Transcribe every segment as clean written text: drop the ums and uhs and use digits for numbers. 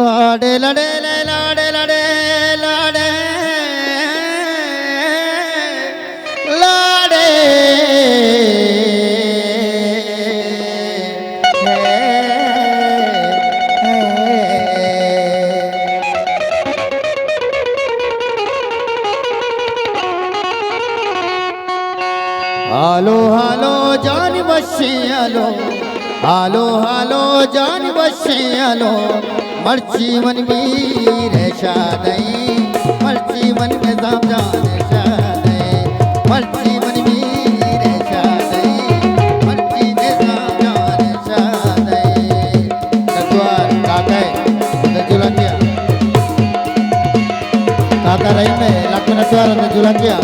लाडे लड़े ले लाडे लड़े लाडे लाडे हालो हालो जान बशी हालो हालो हालो जान बशी हालो मर्ची मन मीर शादई मर्ची मन में साम जान शादई मर्ची मन मीर शादई मर्ची में साम जान शादई नद्वार काका नजुलकिया काका रही में लक्ष्मण नद्वार नजुलकिया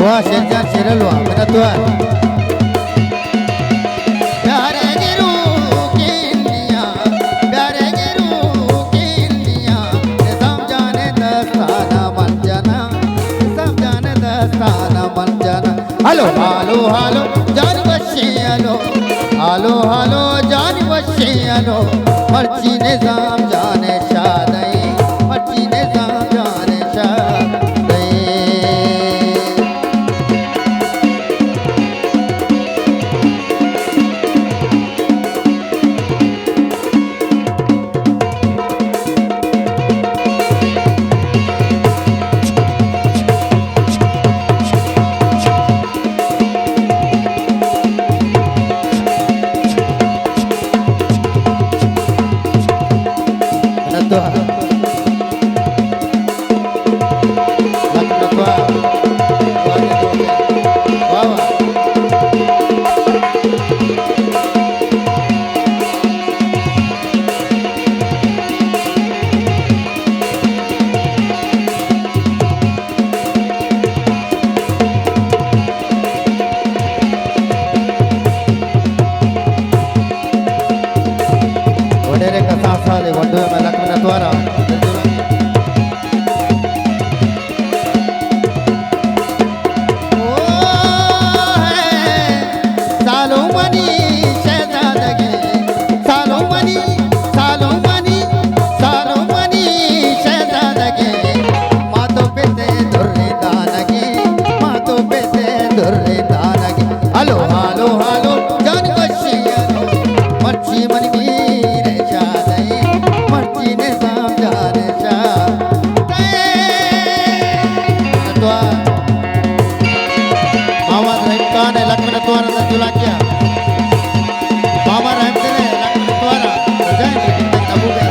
वाह शेरजान शेरल वाह मेरा तुआर प्यारे गिरू की इंडिया प्यारे गिरू की इंडिया समझाने दस्ताना मन जाना समझाने दस्ताना मन जाना हेलो हालो हालो जान बशी हेलो हालो हालो जान बशी हेलो मर्ची ने साम जाने शादई मर्ची ने साम जाने शादई हेलो हालो हालो जान बशी हेलो मर्ची मन मीर शादई मर्ची ने साम जान शादई द्वार मामा रहमकान है लक्ष्मण द्वार अंदर जुलाकिया मामा रहमते ने लक्ष्मण द्वारा जाएंगे कितने तबू गए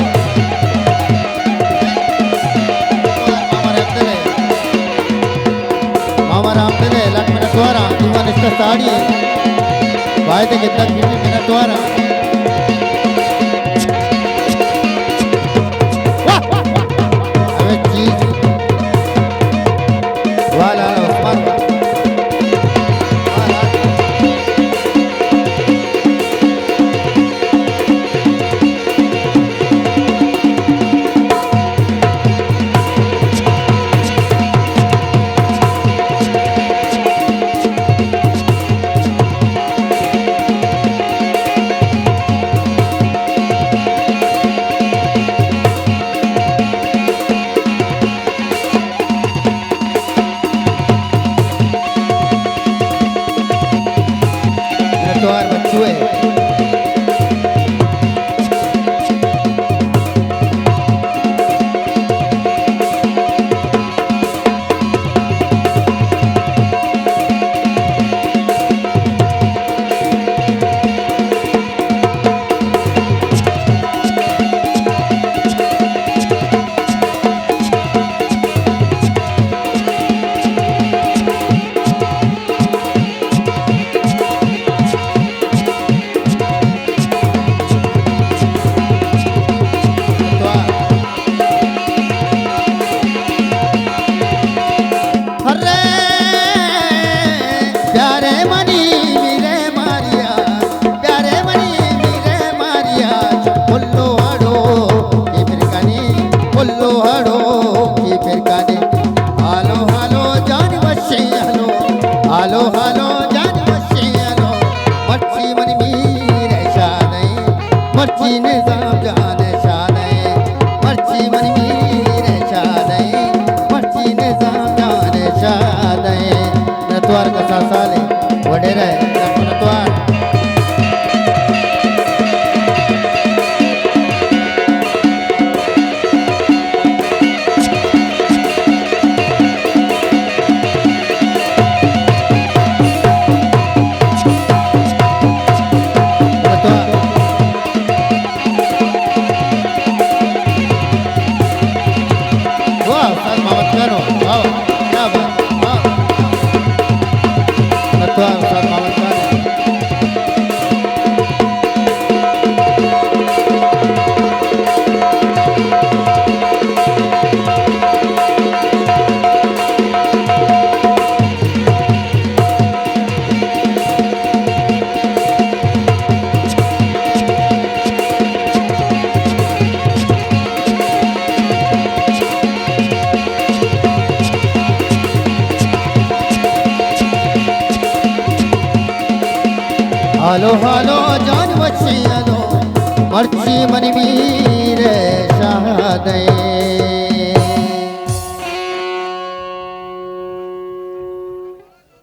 मामा रहमते ने लक्ष्मण द्वारा जीवन इसका साड़ी है वायदे के तक भी मेरा द्वारा अबे चीज वाला उस्मान शाहदे नतवार कसा साले वडेरे नतवार हालो हालो जान बच्ची हालो मर्ची मन मीरे शाहदे